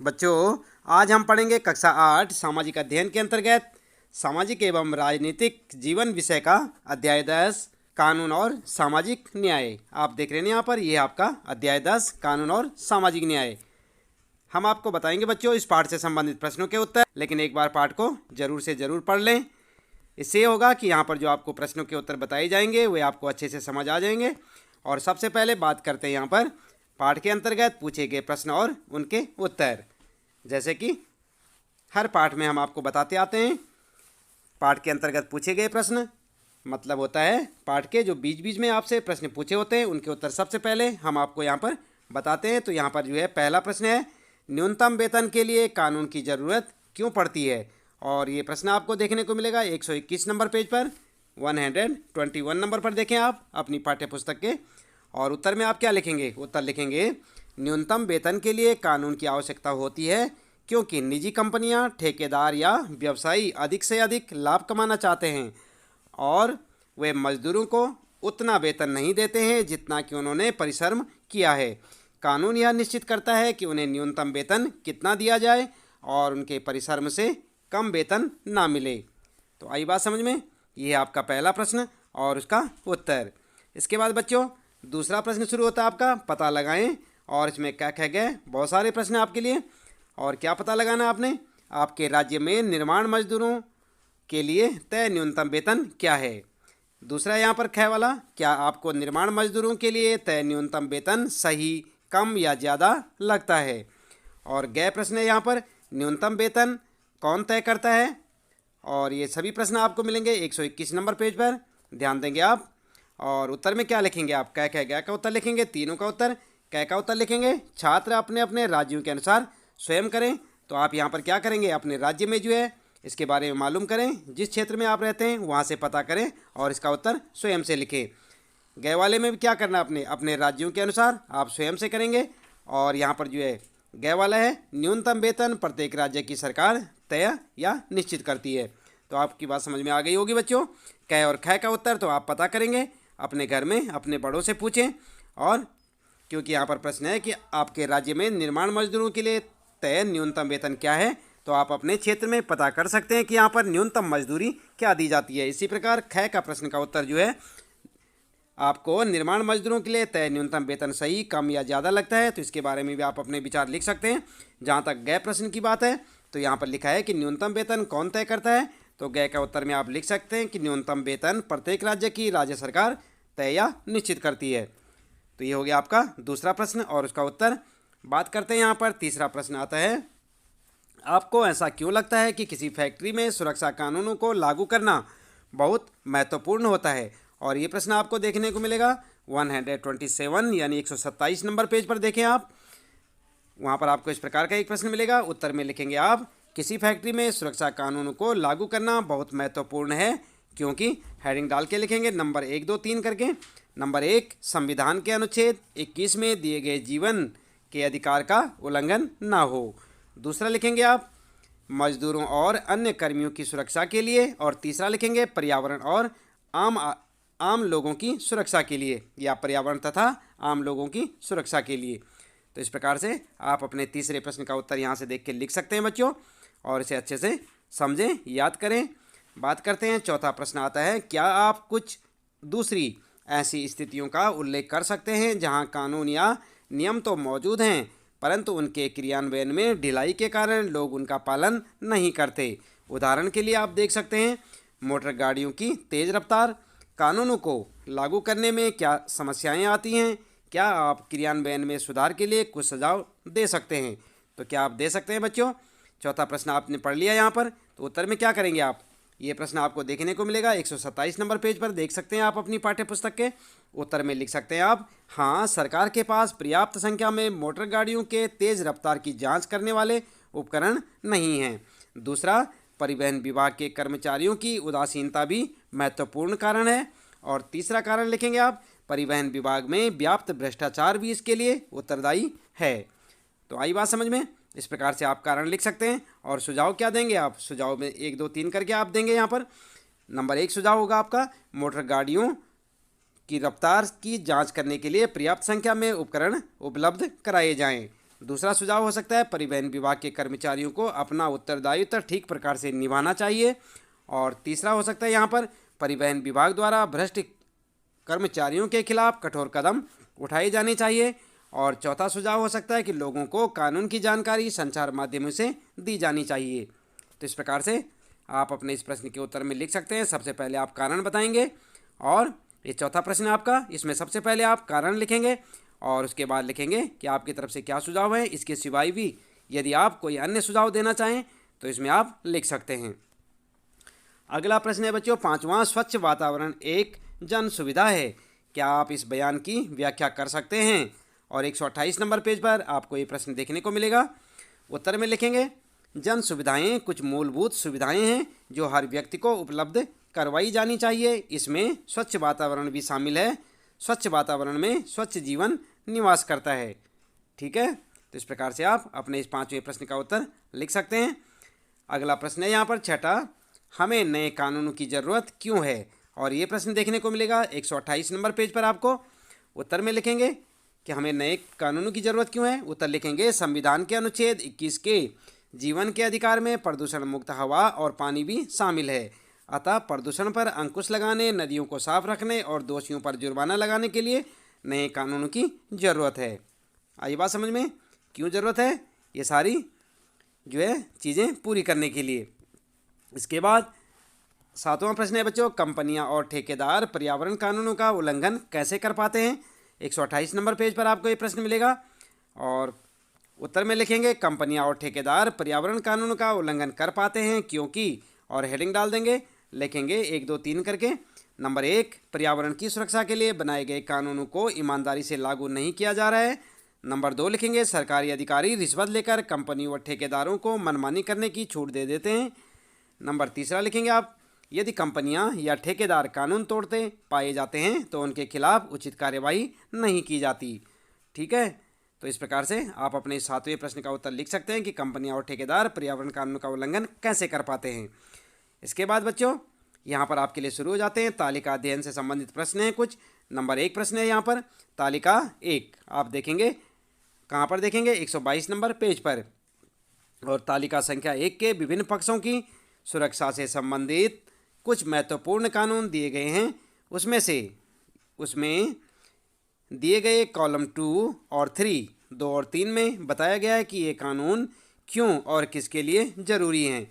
बच्चों, आज हम पढ़ेंगे कक्षा 8 सामाजिक अध्ययन के अंतर्गत सामाजिक एवं राजनीतिक जीवन विषय का अध्याय 10 कानून और सामाजिक न्याय। आप देख रहे हैं यहाँ पर, यह आपका अध्याय 10 कानून और सामाजिक न्याय। हम आपको बताएंगे बच्चों इस पाठ से संबंधित प्रश्नों के उत्तर, लेकिन एक बार पाठ को जरूर से ज़रूर पढ़ लें। इससे ये होगा कि यहाँ पर जो आपको प्रश्नों के उत्तर बताए जाएंगे वे आपको अच्छे से समझ आ जाएंगे। और सबसे पहले बात करते हैं यहाँ पर पाठ के अंतर्गत पूछे गए प्रश्न और उनके उत्तर। जैसे कि हर पाठ में हम आपको बताते आते हैं, पाठ के अंतर्गत पूछे गए प्रश्न मतलब होता है पाठ के जो बीच बीच में आपसे प्रश्न पूछे होते हैं उनके उत्तर सबसे पहले हम आपको यहाँ पर बताते हैं। तो यहाँ पर जो है पहला प्रश्न है, न्यूनतम वेतन के लिए कानून की ज़रूरत क्यों पड़ती है। और ये प्रश्न आपको देखने को मिलेगा 121 नंबर पेज पर, 121 नंबर पर देखें आप अपनी पाठ्य पुस्तक के। और उत्तर में आप क्या लिखेंगे? उत्तर लिखेंगे न्यूनतम वेतन के लिए कानून की आवश्यकता होती है क्योंकि निजी कंपनियां, ठेकेदार या व्यवसायी अधिक से अधिक लाभ कमाना चाहते हैं और वे मजदूरों को उतना वेतन नहीं देते हैं जितना कि उन्होंने परिश्रम किया है। कानून यह निश्चित करता है कि उन्हें न्यूनतम वेतन कितना दिया जाए और उनके परिश्रम से कम वेतन ना मिले। तो आई बात समझ में? ये आपका पहला प्रश्न और उसका उत्तर। इसके बाद बच्चों दूसरा प्रश्न शुरू होता है आपका, पता लगाएं। और इसमें क्या कह गए, बहुत सारे प्रश्न आपके लिए। और क्या पता लगाना आपने? आपके राज्य में निर्माण मजदूरों के लिए तय न्यूनतम वेतन क्या है। दूसरा यहाँ पर ख वाला, क्या आपको निर्माण मजदूरों के लिए तय न्यूनतम वेतन सही, कम या ज़्यादा लगता है। और गए प्रश्न है यहाँ पर, न्यूनतम वेतन कौन तय करता है। और ये सभी प्रश्न आपको मिलेंगे 121 नंबर पेज पर, ध्यान देंगे आप। और उत्तर में क्या लिखेंगे आप? क ख ग का उत्तर लिखेंगे, तीनों का उत्तर। क का उत्तर लिखेंगे छात्र अपने अपने राज्यों के अनुसार स्वयं करें। तो आप यहाँ पर क्या करेंगे, अपने राज्य में जो है इसके बारे में मालूम करें, जिस क्षेत्र में आप रहते हैं वहाँ से पता करें और इसका उत्तर स्वयं से लिखें। गए वाले में भी क्या करना, अपने अपने राज्यों के अनुसार आप स्वयं से करेंगे। और यहाँ पर जो है गए वाला है, न्यूनतम वेतन प्रत्येक राज्य की सरकार तय या निश्चित करती है। तो आपकी बात समझ में आ गई होगी बच्चों। क और ख का उत्तर तो आप पता करेंगे, अपने घर में अपने बड़ों से पूछें। और क्योंकि यहाँ पर प्रश्न है कि आपके राज्य में निर्माण मजदूरों के लिए तय न्यूनतम वेतन क्या है, तो आप अपने क्षेत्र में पता कर सकते हैं कि यहाँ पर न्यूनतम मजदूरी क्या दी जाती है। इसी प्रकार ख का प्रश्न का उत्तर जो है, आपको निर्माण मजदूरों के लिए तय न्यूनतम वेतन सही, कम या ज़्यादा लगता है। तो इसके बारे में भी आप अपने विचार लिख सकते हैं। जहाँ तक गए प्रश्न की बात है तो यहाँ पर लिखा है कि न्यूनतम वेतन कौन तय करता है। तो गए का उत्तर में आप लिख सकते हैं कि न्यूनतम वेतन प्रत्येक राज्य की राज्य सरकार तय या निश्चित करती है। तो ये हो गया आपका दूसरा प्रश्न और उसका उत्तर। बात करते हैं यहाँ पर तीसरा प्रश्न आता है, आपको ऐसा क्यों लगता है कि किसी फैक्ट्री में सुरक्षा कानूनों को लागू करना बहुत महत्वपूर्ण होता है। और ये प्रश्न आपको देखने को मिलेगा 127 यानी 127 नंबर पेज पर देखें आप। वहाँ पर आपको इस प्रकार का एक प्रश्न मिलेगा। उत्तर में लिखेंगे आप, किसी फैक्ट्री में सुरक्षा कानूनों को लागू करना बहुत महत्वपूर्ण है क्योंकि हेडिंग डाल के लिखेंगे नंबर 1, 2, 3 करके। नंबर 1, संविधान के अनुच्छेद 21 में दिए गए जीवन के अधिकार का उल्लंघन ना हो। दूसरा लिखेंगे आप, मजदूरों और अन्य कर्मियों की सुरक्षा के लिए। और तीसरा लिखेंगे पर्यावरण और आम लोगों की सुरक्षा के लिए, या पर्यावरण तथा आम लोगों की सुरक्षा के लिए। तो इस प्रकार से आप अपने तीसरे प्रश्न का उत्तर यहाँ से देख के लिख सकते हैं बच्चों, और इसे अच्छे से समझें, याद करें। बात करते हैं चौथा प्रश्न आता है, क्या आप कुछ दूसरी ऐसी स्थितियों का उल्लेख कर सकते हैं जहां कानून या नियम तो मौजूद हैं परंतु उनके क्रियान्वयन में ढिलाई के कारण लोग उनका पालन नहीं करते। उदाहरण के लिए आप देख सकते हैं मोटर गाड़ियों की तेज़ रफ्तार। कानूनों को लागू करने में क्या समस्याएं आती हैं? क्या आप क्रियान्वयन में सुधार के लिए कुछ सुझाव दे सकते हैं? तो क्या आप दे सकते हैं बच्चों? चौथा प्रश्न आपने पढ़ लिया यहाँ पर। तो उत्तर में क्या करेंगे आप? ये प्रश्न आपको देखने को मिलेगा 127 नंबर पेज पर, देख सकते हैं आप अपनी पाठ्य पुस्तक के। उत्तर में लिख सकते हैं आप, हाँ, सरकार के पास पर्याप्त संख्या में मोटर गाड़ियों के तेज़ रफ्तार की जांच करने वाले उपकरण नहीं हैं। दूसरा, परिवहन विभाग के कर्मचारियों की उदासीनता भी महत्वपूर्ण कारण है। और तीसरा कारण लिखेंगे आप, परिवहन विभाग में व्याप्त भ्रष्टाचार भी इसके लिए उत्तरदायी है। तो आई बात समझ में? इस प्रकार से आप कारण लिख सकते हैं। और सुझाव क्या देंगे आप? सुझाव में 1, 2, 3 करके आप देंगे। यहाँ पर नंबर 1 सुझाव होगा आपका, मोटर गाड़ियों की रफ्तार की जांच करने के लिए पर्याप्त संख्या में उपकरण उपलब्ध कराए जाएं। दूसरा सुझाव हो सकता है परिवहन विभाग के कर्मचारियों को अपना उत्तरदायित्व ठीक प्रकार से निभाना चाहिए। और तीसरा हो सकता है यहाँ पर परिवहन विभाग द्वारा भ्रष्ट कर्मचारियों के खिलाफ कठोर कदम उठाए जाने चाहिए। और चौथा सुझाव हो सकता है कि लोगों को कानून की जानकारी संचार माध्यमों से दी जानी चाहिए। तो इस प्रकार से आप अपने इस प्रश्न के उत्तर में लिख सकते हैं। सबसे पहले आप कारण बताएंगे और ये चौथा प्रश्न आपका, इसमें सबसे पहले आप कारण लिखेंगे और उसके बाद लिखेंगे कि आपकी तरफ से क्या सुझाव है। इसके सिवाय भी यदि आप कोई अन्य सुझाव देना चाहें तो इसमें आप लिख सकते हैं। अगला प्रश्न है बच्चों पांचवा, स्वच्छ वातावरण एक जन सुविधा है। क्या आप इस बयान की व्याख्या कर सकते हैं। और 128 नंबर पेज पर आपको ये प्रश्न देखने को मिलेगा। उत्तर में लिखेंगे जन सुविधाएं कुछ मूलभूत सुविधाएं हैं जो हर व्यक्ति को उपलब्ध करवाई जानी चाहिए। इसमें स्वच्छ वातावरण भी शामिल है। स्वच्छ वातावरण में स्वच्छ जीवन निवास करता है। ठीक है, तो इस प्रकार से आप अपने इस पांचवें प्रश्न का उत्तर लिख सकते हैं। अगला प्रश्न है यहाँ पर छठा, हमें नए कानूनों की ज़रूरत क्यों है। और ये प्रश्न देखने को मिलेगा 128 नंबर पेज पर आपको। उत्तर में लिखेंगे कि हमें नए कानूनों की ज़रूरत क्यों है। उत्तर लिखेंगे संविधान के अनुच्छेद 21 के जीवन के अधिकार में प्रदूषण मुक्त हवा और पानी भी शामिल है। अतः प्रदूषण पर अंकुश लगाने, नदियों को साफ रखने और दोषियों पर जुर्माना लगाने के लिए नए कानूनों की ज़रूरत है। आई बात समझ में, क्यों ज़रूरत है ये सारी जो है चीज़ें पूरी करने के लिए। इसके बाद सातवां प्रश्न है बच्चों, कंपनियां और ठेकेदार पर्यावरण कानूनों का उल्लंघन कैसे कर पाते हैं। 128 नंबर पेज पर आपको ये प्रश्न मिलेगा और उत्तर में लिखेंगे कंपनियां और ठेकेदार पर्यावरण कानूनों का उल्लंघन कर पाते हैं क्योंकि, और हेडिंग डाल देंगे, लिखेंगे 1 2 3 करके। नंबर 1, पर्यावरण की सुरक्षा के लिए बनाए गए कानूनों को ईमानदारी से लागू नहीं किया जा रहा है। नंबर 2 लिखेंगे सरकारी अधिकारी रिश्वत लेकर कंपनियों व ठेकेदारों को मनमानी करने की छूट दे देते हैं। नंबर 3 लिखेंगे आप, यदि कंपनियां या ठेकेदार कानून तोड़ते पाए जाते हैं तो उनके खिलाफ उचित कार्यवाही नहीं की जाती। ठीक है, तो इस प्रकार से आप अपने सातवें प्रश्न का उत्तर लिख सकते हैं कि कंपनियां और ठेकेदार पर्यावरण कानून का उल्लंघन कैसे कर पाते हैं। इसके बाद बच्चों यहाँ पर आपके लिए शुरू हो जाते हैं तालिका अध्ययन से संबंधित प्रश्न हैं कुछ। नंबर 1 प्रश्न है यहाँ पर तालिका 1, आप देखेंगे कहाँ पर देखेंगे 122 नंबर पेज पर। और तालिका संख्या 1 के विभिन्न पक्षों की सुरक्षा से संबंधित कुछ महत्वपूर्ण कानून दिए गए हैं। उसमें दिए गए कॉलम 2 और 3, 2 और 3 में बताया गया है कि ये कानून क्यों और किसके लिए ज़रूरी हैं।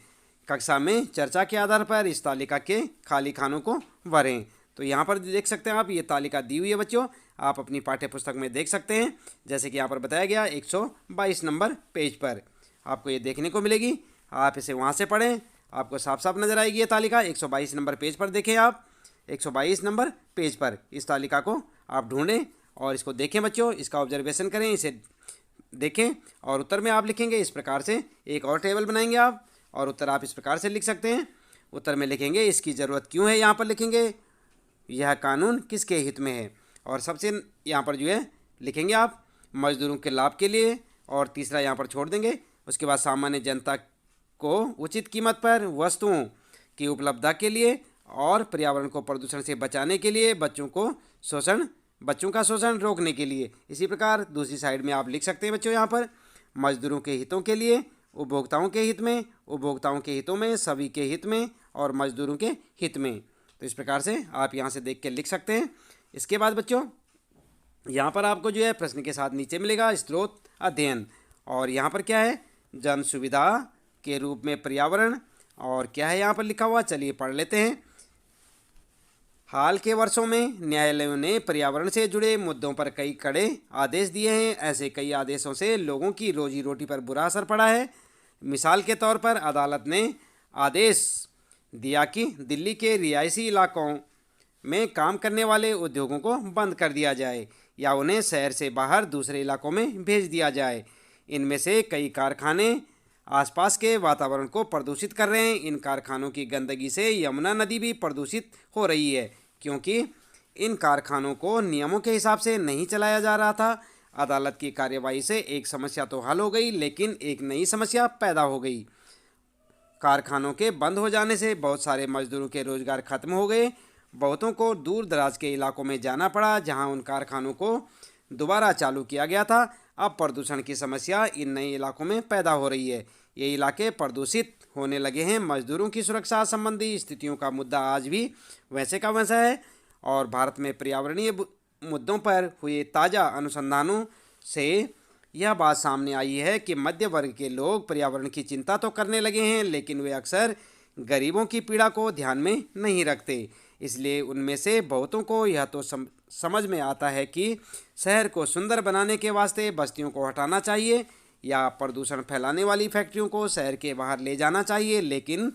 कक्षा में चर्चा के आधार पर इस तालिका के खाली खानों को भरें। तो यहाँ पर देख सकते हैं आप, ये तालिका दी हुई है बच्चों, आप अपनी पाठ्य पुस्तक में देख सकते हैं। जैसे कि यहाँ पर बताया गया 122 नंबर पेज पर आपको ये देखने को मिलेगी। आप इसे वहाँ से पढ़ें, आपको साफ साफ नजर आएगी ये तालिका। 122 नंबर पेज पर देखें आप, 122 नंबर पेज पर इस तालिका को आप ढूंढें और इसको देखें बच्चों, इसका ऑब्जर्वेशन करें, इसे देखें और उत्तर में आप लिखेंगे इस प्रकार से। एक और टेबल बनाएंगे आप और उत्तर आप इस प्रकार से लिख सकते हैं। उत्तर में लिखेंगे इसकी ज़रूरत क्यों है, यहाँ पर लिखेंगे यह कानून किसके हित में है। और सबसे यहाँ पर जो है लिखेंगे आप मजदूरों के लाभ के लिए। और तीसरा यहाँ पर छोड़ देंगे। उसके बाद सामान्य जनता को उचित कीमत पर वस्तुओं की उपलब्धता के लिए और पर्यावरण को प्रदूषण से बचाने के लिए बच्चों का शोषण रोकने के लिए। इसी प्रकार दूसरी साइड में आप लिख सकते हैं बच्चों यहाँ पर मजदूरों के हितों के लिए, उपभोक्ताओं के हित में, उपभोक्ताओं के हितों में, सभी के हित में और मजदूरों के हित में। तो इस प्रकार से आप यहाँ से देख के लिख सकते हैं। इसके बाद बच्चों यहाँ पर आपको जो है प्रश्न के साथ नीचे मिलेगा स्रोत अध्ययन। और यहाँ पर क्या है, जन सुविधा के रूप में पर्यावरण। और क्या है यहाँ पर लिखा हुआ, चलिए पढ़ लेते हैं। हाल के वर्षों में न्यायालयों ने पर्यावरण से जुड़े मुद्दों पर कई कड़े आदेश दिए हैं। ऐसे कई आदेशों से लोगों की रोजी रोटी पर बुरा असर पड़ा है। मिसाल के तौर पर अदालत ने आदेश दिया कि दिल्ली के रिहायशी इलाकों में काम करने वाले उद्योगों को बंद कर दिया जाए या उन्हें शहर से बाहर दूसरे इलाकों में भेज दिया जाए। इनमें से कई कारखाने आसपास के वातावरण को प्रदूषित कर रहे हैं। इन कारखानों की गंदगी से यमुना नदी भी प्रदूषित हो रही है क्योंकि इन कारखानों को नियमों के हिसाब से नहीं चलाया जा रहा था। अदालत की कार्यवाही से एक समस्या तो हल हो गई लेकिन एक नई समस्या पैदा हो गई। कारखानों के बंद हो जाने से बहुत सारे मजदूरों के रोजगार खत्म हो गए। बहुतों को दूर दराज के इलाकों में जाना पड़ा जहां उन कारखानों को दोबारा चालू किया गया था। अब प्रदूषण की समस्या इन नए इलाकों में पैदा हो रही है। ये इलाके प्रदूषित होने लगे हैं। मजदूरों की सुरक्षा संबंधी स्थितियों का मुद्दा आज भी वैसे का वैसा है और भारत में पर्यावरणीय मुद्दों पर हुए ताज़ा अनुसंधानों से यह बात सामने आई है कि मध्य वर्ग के लोग पर्यावरण की चिंता तो करने लगे हैं, लेकिन वे अक्सर गरीबों की पीड़ा को ध्यान में नहीं रखते। इसलिए उनमें से बहुतों को यह तो समझ में आता है कि शहर को सुंदर बनाने के वास्ते बस्तियों को हटाना चाहिए या प्रदूषण फैलाने वाली फैक्ट्रियों को शहर के बाहर ले जाना चाहिए, लेकिन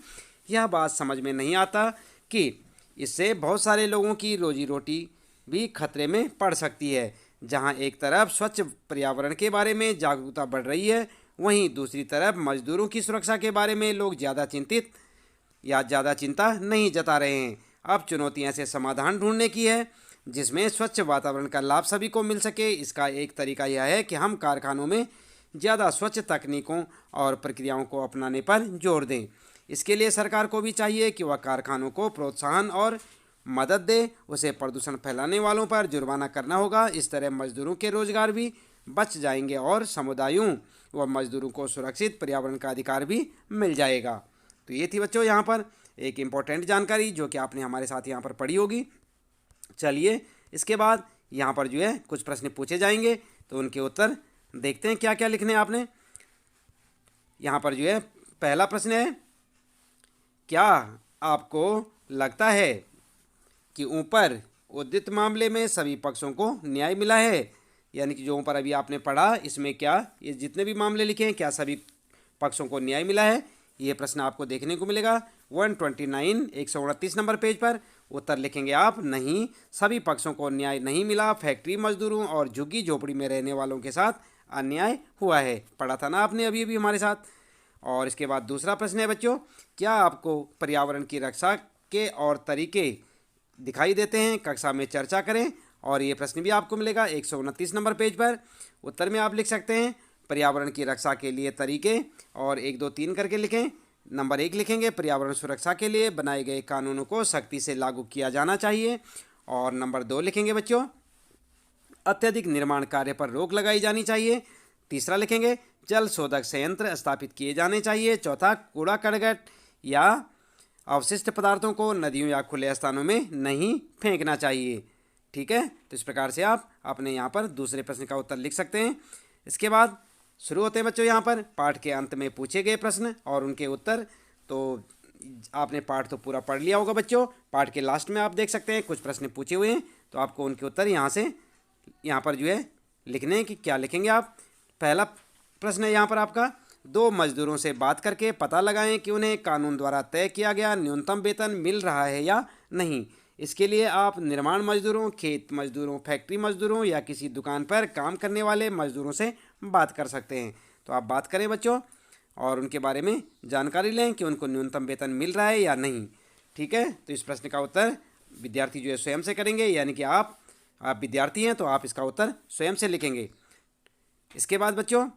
यह बात समझ में नहीं आता कि इससे बहुत सारे लोगों की रोजी रोटी भी खतरे में पड़ सकती है। जहां एक तरफ स्वच्छ पर्यावरण के बारे में जागरूकता बढ़ रही है, वहीं दूसरी तरफ मजदूरों की सुरक्षा के बारे में लोग ज़्यादा चिंता नहीं जता रहे हैं। अब चुनौती ऐसे समाधान ढूंढने की है जिसमें स्वच्छ वातावरण का लाभ सभी को मिल सके। इसका एक तरीका यह है कि हम कारखानों में ज़्यादा स्वच्छ तकनीकों और प्रक्रियाओं को अपनाने पर जोर दें। इसके लिए सरकार को भी चाहिए कि वह कारखानों को प्रोत्साहन और मदद दे। उसे प्रदूषण फैलाने वालों पर जुर्माना करना होगा। इस तरह मजदूरों के रोजगार भी बच जाएंगे और समुदायों व मजदूरों को सुरक्षित पर्यावरण का अधिकार भी मिल जाएगा। तो ये थी बच्चों यहाँ पर एक इम्पोर्टेंट जानकारी जो कि आपने हमारे साथ यहाँ पर पढ़ी होगी। चलिए इसके बाद यहाँ पर जो है कुछ प्रश्न पूछे जाएंगे, तो उनके उत्तर देखते हैं क्या क्या लिखने हैं आपने। यहाँ पर जो है पहला प्रश्न है, क्या आपको लगता है कि ऊपर उद्धृत मामले में सभी पक्षों को न्याय मिला है? यानी कि जो ऊपर अभी आपने पढ़ा इसमें क्या ये जितने भी मामले लिखे हैं क्या सभी पक्षों को न्याय मिला है? ये प्रश्न आपको देखने को मिलेगा 129 नंबर पेज पर। उत्तर लिखेंगे आप, नहीं, सभी पक्षों को न्याय नहीं मिला। फैक्ट्री मजदूरों और झुग्गी झोपड़ी में रहने वालों के साथ अन्याय हुआ है। पढ़ा था ना आपने अभी अभी हमारे साथ। और इसके बाद दूसरा प्रश्न है बच्चों, क्या आपको पर्यावरण की रक्षा के और तरीके दिखाई देते हैं? कक्षा में चर्चा करें। और ये प्रश्न भी आपको मिलेगा 129 नंबर पेज पर। उत्तर में आप लिख सकते हैं पर्यावरण की रक्षा के लिए तरीके और 1 2 3 करके लिखें। नंबर 1 लिखेंगे पर्यावरण सुरक्षा के लिए बनाए गए कानूनों को सख्ती से लागू किया जाना चाहिए। और नंबर 2 लिखेंगे बच्चों अत्यधिक निर्माण कार्य पर रोक लगाई जानी चाहिए। तीसरा लिखेंगे जल शोधक संयंत्र स्थापित किए जाने चाहिए। चौथा कूड़ा करकट या अवशिष्ट पदार्थों को नदियों या खुले स्थानों में नहीं फेंकना चाहिए। ठीक है, तो इस प्रकार से आप अपने यहाँ पर दूसरे प्रश्न का उत्तर लिख सकते हैं। इसके बाद शुरू होते हैं बच्चों यहाँ पर पाठ के अंत में पूछे गए प्रश्न और उनके उत्तर। तो आपने पाठ तो पूरा पढ़ लिया होगा बच्चों। पाठ के लास्ट में आप देख सकते हैं कुछ प्रश्न पूछे हुए हैं, तो आपको उनके उत्तर यहाँ पर जो है लिखने हैं कि क्या लिखेंगे आप। पहला प्रश्न है यहाँ पर आपका, 2 मजदूरों से बात करके पता लगाएं कि उन्हें कानून द्वारा तय किया गया न्यूनतम वेतन मिल रहा है या नहीं। इसके लिए आप निर्माण मजदूरों, खेत मजदूरों, फैक्ट्री मजदूरों या किसी दुकान पर काम करने वाले मजदूरों से बात कर सकते हैं। तो आप बात करें बच्चों और उनके बारे में जानकारी लें कि उनको न्यूनतम वेतन मिल रहा है या नहीं। ठीक है, तो इस प्रश्न का उत्तर विद्यार्थी जो है स्वयं से करेंगे, यानी कि आप विद्यार्थी हैं तो आप इसका उत्तर स्वयं से लिखेंगे। इसके बाद बच्चों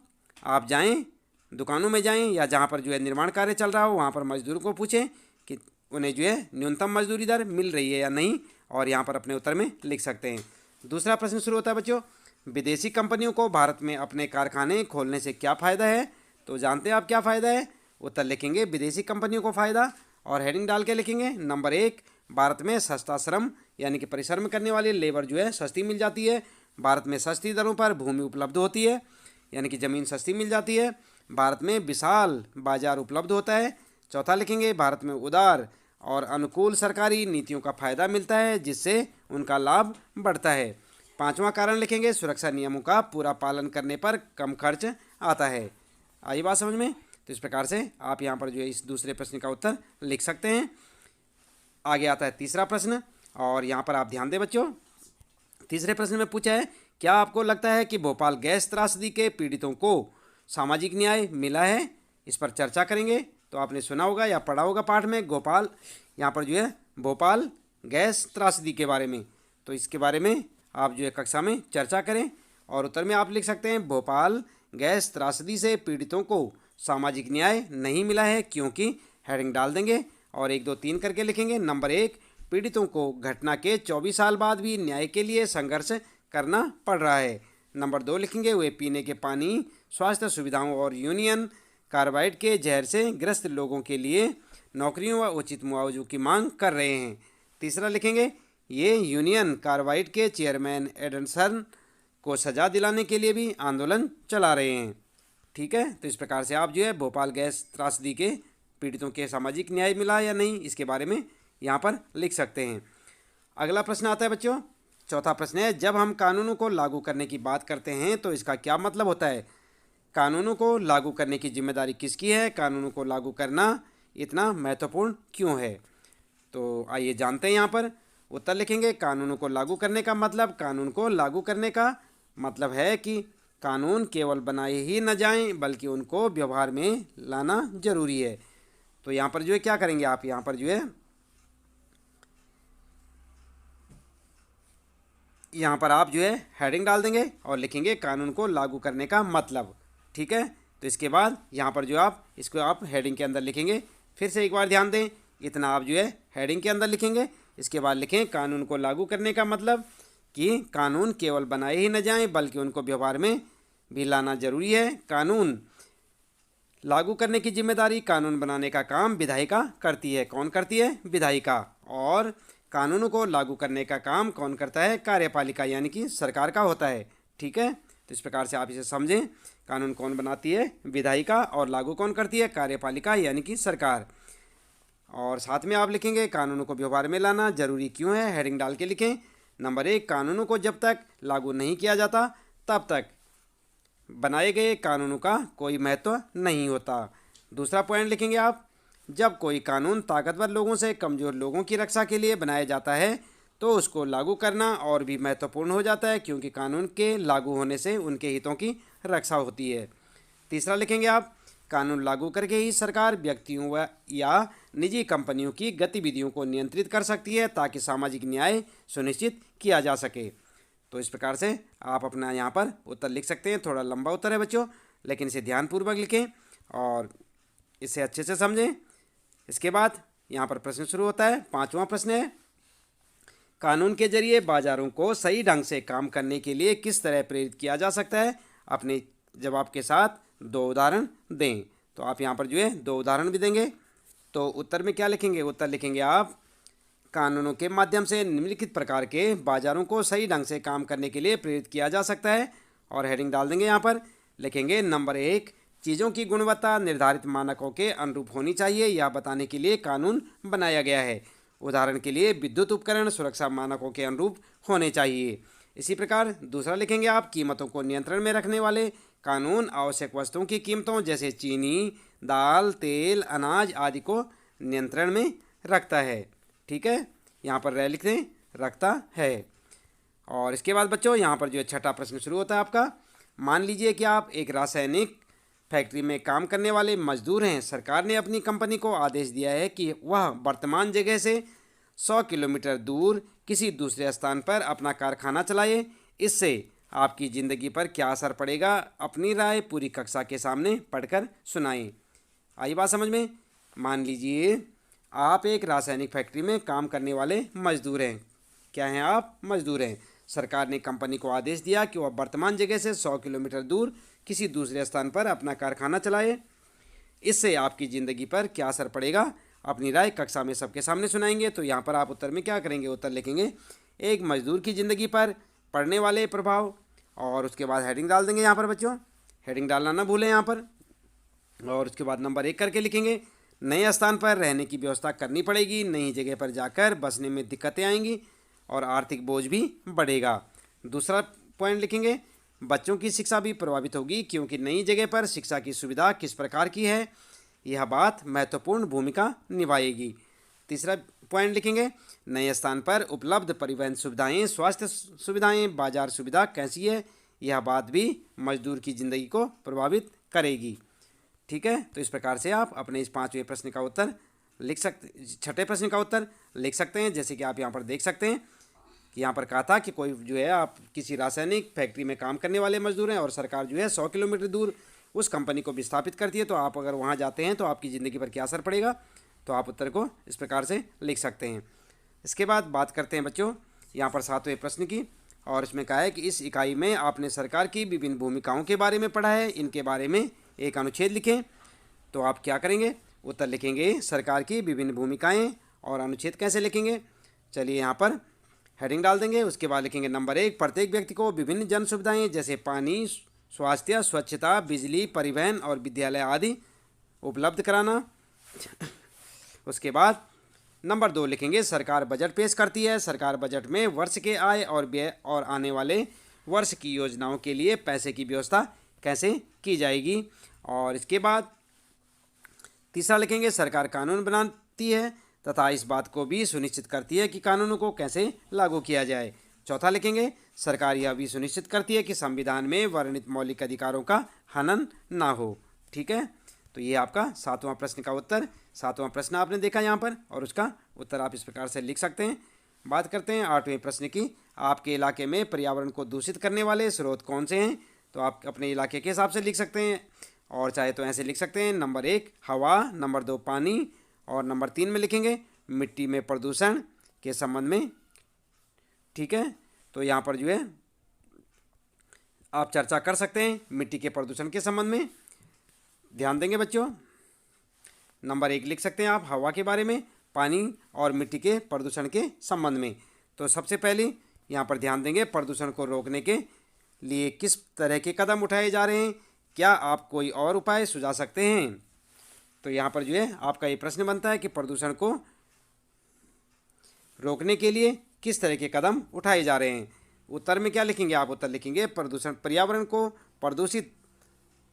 आप जाएं, दुकानों में जाएं या जहां पर जो है निर्माण कार्य चल रहा हो वहां पर मजदूरों को पूछें कि उन्हें जो है न्यूनतम मजदूरी दर मिल रही है या नहीं, और यहाँ पर अपने उत्तर में लिख सकते हैं। दूसरा प्रश्न शुरू होता है बच्चों, विदेशी कंपनियों को भारत में अपने कारखाने खोलने से क्या फ़ायदा है? तो जानते हैं आप क्या फ़ायदा है? उत्तर लिखेंगे विदेशी कंपनियों को फ़ायदा और हेडिंग डाल के लिखेंगे। नंबर 1, भारत में सस्ता श्रम यानी कि परिश्रम करने वाली लेबर जो है सस्ती मिल जाती है। भारत में सस्ती दरों पर भूमि उपलब्ध होती है, यानी कि ज़मीन सस्ती मिल जाती है। भारत में विशाल बाजार उपलब्ध होता है। चौथा लिखेंगे भारत में उदार और अनुकूल सरकारी नीतियों का फ़ायदा मिलता है जिससे उनका लाभ बढ़ता है। 5वां कारण लिखेंगे सुरक्षा नियमों का पूरा पालन करने पर कम खर्च आता है। आई बात समझ में? तो इस प्रकार से आप यहाँ पर जो है इस दूसरे प्रश्न का उत्तर लिख सकते हैं। आगे आता है तीसरा प्रश्न और यहाँ पर आप ध्यान दें बच्चों। तीसरे प्रश्न में पूछा है, क्या आपको लगता है कि भोपाल गैस त्रासदी के पीड़ितों को सामाजिक न्याय मिला है? इस पर चर्चा करेंगे। तो आपने सुना होगा या पढ़ा होगा पाठ में गोपाल, यहाँ पर जो है भोपाल गैस त्रासदी के बारे में। तो इसके बारे में आप जो है कक्षा में चर्चा करें और उत्तर में आप लिख सकते हैं भोपाल गैस त्रासदी से पीड़ितों को सामाजिक न्याय नहीं मिला है, क्योंकि हेडिंग डाल देंगे और 1 2 3 करके लिखेंगे। नंबर 1, पीड़ितों को घटना के 24 साल बाद भी न्याय के लिए संघर्ष करना पड़ रहा है। नंबर 2 लिखेंगे वे पीने के पानी, स्वास्थ्य सुविधाओं और यूनियन कार्बाइड के जहर से ग्रस्त लोगों के लिए नौकरियों व उचित मुआवजे की मांग कर रहे हैं। तीसरा लिखेंगे ये यूनियन कार्बाइड के चेयरमैन एडमसन को सजा दिलाने के लिए भी आंदोलन चला रहे हैं। ठीक है, तो इस प्रकार से आप जो है भोपाल गैस त्रासदी के पीड़ितों के सामाजिक न्याय मिला या नहीं, इसके बारे में यहाँ पर लिख सकते हैं। अगला प्रश्न आता है बच्चों, चौथा प्रश्न है, जब हम कानूनों को लागू करने की बात करते हैं तो इसका क्या मतलब होता है? कानूनों को लागू करने की जिम्मेदारी किसकी है? कानूनों को लागू करना इतना महत्वपूर्ण क्यों है? तो आइए जानते हैं। यहाँ पर उत्तर लिखेंगे कानूनों को लागू करने का मतलब, कानून को लागू करने का मतलब है कि कानून केवल बनाए ही न जाएं बल्कि उनको व्यवहार में लाना जरूरी है। तो यहाँ पर जो है क्या करेंगे आप, यहाँ पर जो है यहाँ पर आप जो है हेडिंग डाल देंगे और लिखेंगे कानून को लागू करने का मतलब। ठीक है, तो इसके बाद यहाँ पर जो आप इसको आप हेडिंग के अंदर लिखेंगे। फिर से एक बार ध्यान दें, इतना आप जो है हेडिंग के अंदर लिखेंगे। इसके बाद लिखें कानून को लागू करने का मतलब कि कानून केवल बनाए ही न जाएं बल्कि उनको व्यवहार में भी लाना जरूरी है। कानून लागू करने की जिम्मेदारी, कानून बनाने का काम विधायिका करती है। कौन करती है? विधायिका। और कानूनों को लागू करने का काम कौन करता है? कार्यपालिका यानी कि सरकार का होता है। ठीक है, तो इस प्रकार से आप इसे समझें, कानून कौन बनाती है? विधायिका। और लागू कौन करती है? कार्यपालिका यानी कि सरकार। और साथ में आप लिखेंगे कानूनों को व्यवहार में लाना जरूरी क्यों है, हेडिंग डाल के लिखें। नंबर 1, कानूनों को जब तक लागू नहीं किया जाता तब तक बनाए गए कानूनों का कोई महत्व नहीं होता। दूसरा पॉइंट लिखेंगे आप, जब कोई कानून ताकतवर लोगों से कमज़ोर लोगों की रक्षा के लिए बनाया जाता है तो उसको लागू करना और भी महत्वपूर्ण हो जाता है, क्योंकि कानून के लागू होने से उनके हितों की रक्षा होती है। तीसरा लिखेंगे आप, कानून लागू करके ही सरकार व्यक्तियों या निजी कंपनियों की गतिविधियों को नियंत्रित कर सकती है ताकि सामाजिक न्याय सुनिश्चित किया जा सके। तो इस प्रकार से आप अपना यहाँ पर उत्तर लिख सकते हैं। थोड़ा लंबा उत्तर है बच्चों, लेकिन इसे ध्यानपूर्वक लिखें और इसे अच्छे से समझें। इसके बाद यहाँ पर प्रश्न शुरू होता है। 5वां प्रश्न है, कानून के जरिए बाजारों को सही ढंग से काम करने के लिए किस तरह प्रेरित किया जा सकता है? अपने जवाब के साथ 2 उदाहरण दें। तो आप यहाँ पर जो है 2 उदाहरण भी देंगे। तो उत्तर में क्या लिखेंगे? उत्तर लिखेंगे आप, कानूनों के माध्यम से निम्नलिखित प्रकार के बाजारों को सही ढंग से काम करने के लिए प्रेरित किया जा सकता है। और हेडिंग डाल देंगे। यहाँ पर लिखेंगे नंबर 1, चीज़ों की गुणवत्ता निर्धारित मानकों के अनुरूप होनी चाहिए, यह बताने के लिए कानून बनाया गया है। उदाहरण के लिए विद्युत उपकरण सुरक्षा मानकों के अनुरूप होने चाहिए। इसी प्रकार दूसरा लिखेंगे आप, कीमतों को नियंत्रण में रखने वाले कानून आवश्यक वस्तुओं की कीमतों जैसे चीनी, दाल, तेल, अनाज आदि को नियंत्रण में रखता है। ठीक है, यहाँ पर रह लिख दें, रखता है। और इसके बाद बच्चों यहाँ पर जो है 6ठा प्रश्न शुरू होता है आपका। मान लीजिए कि आप एक रासायनिक फैक्ट्री में काम करने वाले मजदूर हैं। सरकार ने अपनी कंपनी को आदेश दिया है कि वह वर्तमान जगह से 100 किलोमीटर दूर किसी दूसरे स्थान पर अपना कारखाना चलाए। इससे आपकी ज़िंदगी पर क्या असर पड़ेगा? अपनी राय पूरी कक्षा के सामने पढ़कर सुनाएं। आई बात समझ में? मान लीजिए आप एक रासायनिक फैक्ट्री में काम करने वाले मजदूर हैं। क्या हैं आप? मजदूर हैं। सरकार ने कंपनी को आदेश दिया कि वह वर्तमान जगह से 100 किलोमीटर दूर किसी दूसरे स्थान पर अपना कारखाना चलाए। इससे आपकी ज़िंदगी पर क्या असर पड़ेगा? अपनी राय कक्षा में सबके सामने सुनाएंगे। तो यहाँ पर आप उत्तर में क्या करेंगे? उत्तर लिखेंगे एक मजदूर की ज़िंदगी पर पड़ने वाले प्रभाव, और उसके बाद हेडिंग डाल देंगे। यहाँ पर बच्चों हेडिंग डालना ना भूलें यहाँ पर। और उसके बाद नंबर 1 करके लिखेंगे, नए स्थान पर रहने की व्यवस्था करनी पड़ेगी, नई जगह पर जाकर बसने में दिक्कतें आएंगी और आर्थिक बोझ भी बढ़ेगा। दूसरा पॉइंट लिखेंगे, बच्चों की शिक्षा भी प्रभावित होगी क्योंकि नई जगह पर शिक्षा की सुविधा किस प्रकार की है, यह बात महत्वपूर्ण भूमिका निभाएगी। तीसरा पॉइंट लिखेंगे, नए स्थान पर उपलब्ध परिवहन सुविधाएं, स्वास्थ्य सुविधाएं, बाजार सुविधा कैसी है, यह बात भी मजदूर की ज़िंदगी को प्रभावित करेगी। ठीक है, तो इस प्रकार से आप अपने इस 5वें प्रश्न का उत्तर लिख सकते, 6ठे प्रश्न का उत्तर लिख सकते हैं। जैसे कि आप यहाँ पर देख सकते हैं कि यहाँ पर कहा था कि कोई जो है आप किसी रासायनिक फैक्ट्री में काम करने वाले मजदूर हैं और सरकार जो है 100 किलोमीटर दूर उस कंपनी को विस्थापित करती है। तो आप अगर वहाँ जाते हैं तो आपकी ज़िंदगी पर क्या असर पड़ेगा? तो आप उत्तर को इस प्रकार से लिख सकते हैं। इसके बाद बात करते हैं बच्चों यहाँ पर 7वें प्रश्न की। और इसमें कहा है कि इस इकाई में आपने सरकार की विभिन्न भूमिकाओं के बारे में पढ़ा है, इनके बारे में एक अनुच्छेद लिखें। तो आप क्या करेंगे, उत्तर लिखेंगे सरकार की विभिन्न भूमिकाएं, और अनुच्छेद कैसे लिखेंगे, चलिए यहाँ पर हेडिंग डाल देंगे। उसके बाद लिखेंगे नंबर 1, प्रत्येक व्यक्ति को विभिन्न जन सुविधाएं जैसे पानी, स्वास्थ्य, स्वच्छता, बिजली, परिवहन और विद्यालय आदि उपलब्ध कराना। उसके बाद नंबर 2 लिखेंगे सरकार बजट पेश करती है, सरकार बजट में वर्ष के आय और व्यय और आने वाले वर्ष की योजनाओं के लिए पैसे की व्यवस्था कैसे की जाएगी। और इसके बाद तीसरा लिखेंगे सरकार कानून बनाती है तथा इस बात को भी सुनिश्चित करती है कि कानूनों को कैसे लागू किया जाए। चौथा लिखेंगे सरकार यह भी सुनिश्चित करती है कि संविधान में वर्णित मौलिक अधिकारों का हनन ना हो। ठीक है, तो ये आपका 7वां प्रश्न का उत्तर। 7वां प्रश्न आपने देखा यहाँ पर, और उसका उत्तर आप इस प्रकार से लिख सकते हैं। बात करते हैं 8वें प्रश्न की। आपके इलाके में पर्यावरण को दूषित करने वाले स्रोत कौन से हैं। तो आप अपने इलाके के हिसाब से लिख सकते हैं, और चाहे तो ऐसे लिख सकते हैं। नंबर 1 हवा, नंबर 2 पानी, और नंबर 3 में लिखेंगे मिट्टी में प्रदूषण के संबंध में। ठीक है, तो यहाँ पर जो है आप चर्चा कर सकते हैं मिट्टी के प्रदूषण के संबंध में। ध्यान देंगे बच्चों, नंबर 1 लिख सकते हैं आप हवा के बारे में, पानी और मिट्टी के प्रदूषण के संबंध में। तो सबसे पहले यहाँ पर ध्यान देंगे प्रदूषण को रोकने के लिए किस तरह के कदम उठाए जा रहे हैं, क्या आप कोई और उपाय सुझा सकते हैं। तो यहाँ पर जो है आपका ये प्रश्न बनता है कि प्रदूषण को रोकने के लिए किस तरह के कदम उठाए जा रहे हैं। उत्तर में क्या लिखेंगे आप, उत्तर लिखेंगे प्रदूषण, पर्यावरण को प्रदूषित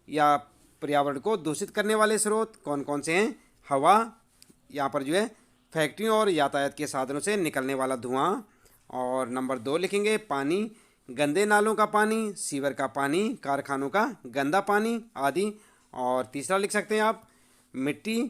या पर्यावरण को दूषित करने वाले स्रोत कौन कौन से हैं। हवा, यहाँ पर जो है फैक्ट्रियों और यातायात के साधनों से निकलने वाला धुआं। और नंबर 2 लिखेंगे पानी, गंदे नालों का पानी, सीवर का पानी, कारखानों का गंदा पानी आदि। और तीसरा लिख सकते हैं आप मिट्टी,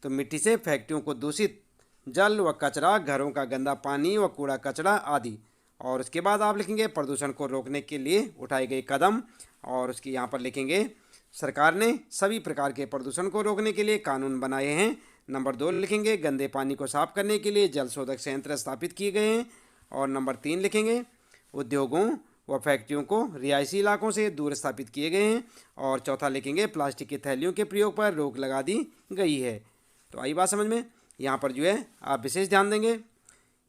तो मिट्टी से फैक्ट्रियों को दूषित जल व कचरा, घरों का गंदा पानी व कूड़ा कचरा आदि। और उसके बाद आप लिखेंगे प्रदूषण को रोकने के लिए उठाए गए कदम, और उसकी यहाँ पर लिखेंगे सरकार ने सभी प्रकार के प्रदूषण को रोकने के लिए कानून बनाए हैं। नंबर 2 लिखेंगे गंदे पानी को साफ करने के लिए जल शोधक संयंत्र स्थापित किए गए हैं। और नंबर 3 लिखेंगे उद्योगों व फैक्ट्रियों को रिहायशी इलाकों से दूर स्थापित किए गए हैं। और चौथा लिखेंगे प्लास्टिक की थैलियों के प्रयोग पर रोक लगा दी गई है। तो आई बात समझ में, यहाँ पर जो है आप विशेष ध्यान देंगे,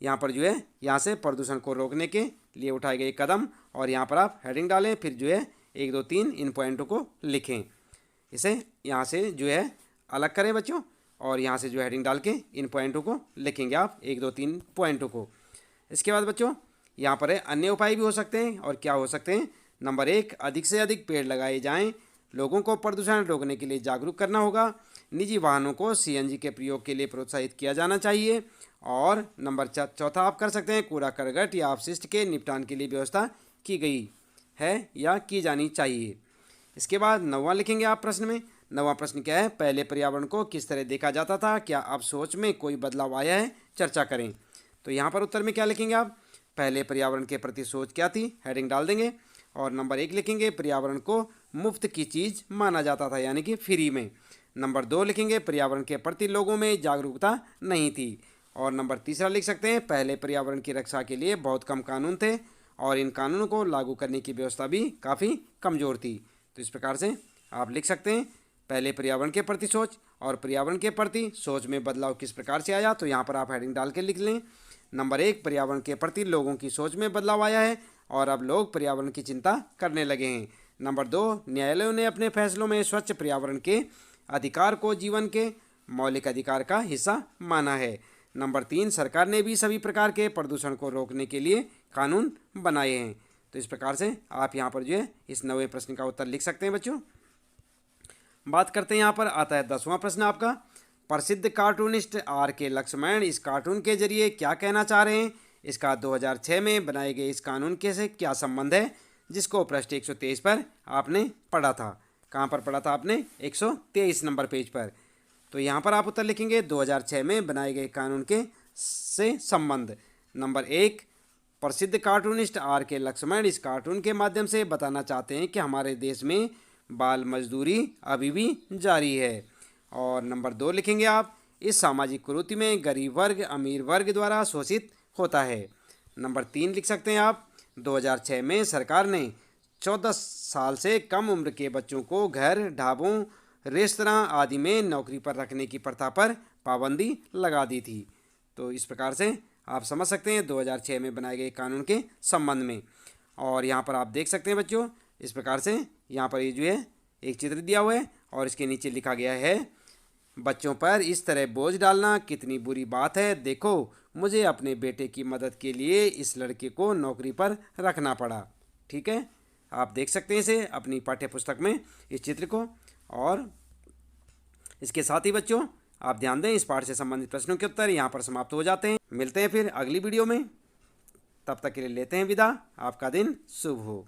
यहाँ पर जो है यहाँ से प्रदूषण को रोकने के लिए उठाए गए कदम, और यहाँ पर आप हेडिंग डालें, फिर जो है 1 2 3 इन पॉइंटों को लिखें। इसे यहाँ से जो है अलग करें बच्चों, और यहाँ से जो हेडिंग डाल के इन पॉइंटों को लिखेंगे आप 1 2 3 पॉइंटों को। इसके बाद बच्चों यहाँ पर है अन्य उपाय भी हो सकते हैं, और क्या हो सकते हैं। नंबर 1 अधिक से अधिक पेड़ लगाए जाएं, लोगों को प्रदूषण रोकने के लिए जागरूक करना होगा, निजी वाहनों को सीएनजी के प्रयोग के लिए प्रोत्साहित किया जाना चाहिए। और नंबर 4 आप कर सकते हैं कूड़ा करकट या अपशिष्ट के निपटान के लिए व्यवस्था की गई है या की जानी चाहिए। इसके बाद 9वां लिखेंगे आप प्रश्न में। 9वां प्रश्न क्या है, पहले पर्यावरण को किस तरह देखा जाता था, क्या अब सोच में कोई बदलाव आया है, चर्चा करें। तो यहाँ पर उत्तर में क्या लिखेंगे आप, पहले पर्यावरण के प्रति सोच क्या थी, हेडिंग डाल देंगे। और नंबर 1 लिखेंगे पर्यावरण को मुफ्त की चीज़ माना जाता था, यानी कि फ्री में। नंबर 2 लिखेंगे पर्यावरण के प्रति लोगों में जागरूकता नहीं थी। और नंबर 3 लिख सकते हैं पहले पर्यावरण की रक्षा के लिए बहुत कम कानून थे, और इन कानूनों को लागू करने की व्यवस्था भी काफ़ी कमज़ोर थी। तो इस प्रकार से आप लिख सकते हैं पहले पर्यावरण के प्रति सोच और पर्यावरण के प्रति सोच में बदलाव किस प्रकार से आया। तो यहाँ पर आप हेडिंग डाल के लिख लें। नंबर 1 पर्यावरण के प्रति लोगों की सोच में बदलाव आया है और अब लोग पर्यावरण की चिंता करने लगे हैं। नंबर 2 न्यायालयों ने अपने फैसलों में स्वच्छ पर्यावरण के अधिकार को जीवन के मौलिक अधिकार का हिस्सा माना है। नंबर 3 सरकार ने भी सभी प्रकार के प्रदूषण को रोकने के लिए कानून बनाए हैं। तो इस प्रकार से आप यहाँ पर जो है इस 9वें प्रश्न का उत्तर लिख सकते हैं बच्चों। बात करते हैं, यहाँ पर आता है 10वां प्रश्न आपका। प्रसिद्ध कार्टूनिस्ट R.K. लक्ष्मण इस कार्टून के जरिए क्या कहना चाह रहे हैं, इसका 2006 में बनाए गए इस कानून के से क्या संबंध है, जिसको पृष्ठ 123 पर आपने पढ़ा था। कहाँ पर पढ़ा था आपने, 123 नंबर पेज पर। तो यहाँ पर आप उत्तर लिखेंगे 2006 में बनाए गए कानून के से संबंध। नंबर 1 प्रसिद्ध कार्टूनिस्ट R.K. लक्ष्मण इस कार्टून के माध्यम से बताना चाहते हैं कि हमारे देश में बाल मजदूरी अभी भी जारी है। और नंबर 2 लिखेंगे आप इस सामाजिक कुरीति में गरीब वर्ग अमीर वर्ग द्वारा शोषित होता है। नंबर 3 लिख सकते हैं आप 2006 में सरकार ने 14 साल से कम उम्र के बच्चों को घर, ढाबों, रेस्तरां आदि में नौकरी पर रखने की प्रथा पर पाबंदी लगा दी थी। तो इस प्रकार से आप समझ सकते हैं 2006 में बनाए गए कानून के संबंध में। और यहाँ पर आप देख सकते हैं बच्चों, इस प्रकार से यहाँ पर ये जो है एक चित्र दिया हुआ है और इसके नीचे लिखा गया है, बच्चों पर इस तरह बोझ डालना कितनी बुरी बात है। देखो, मुझे अपने बेटे की मदद के लिए इस लड़के को नौकरी पर रखना पड़ा। ठीक है, आप देख सकते हैं इसे अपनी पाठ्य पुस्तक में, इस चित्र को। और इसके साथ ही बच्चों आप ध्यान दें, इस पाठ से संबंधित प्रश्नों के उत्तर यहाँ पर समाप्त हो जाते हैं। मिलते हैं फिर अगली वीडियो में, तब तक के लिए लेते हैं विदा। आपका दिन शुभ हो।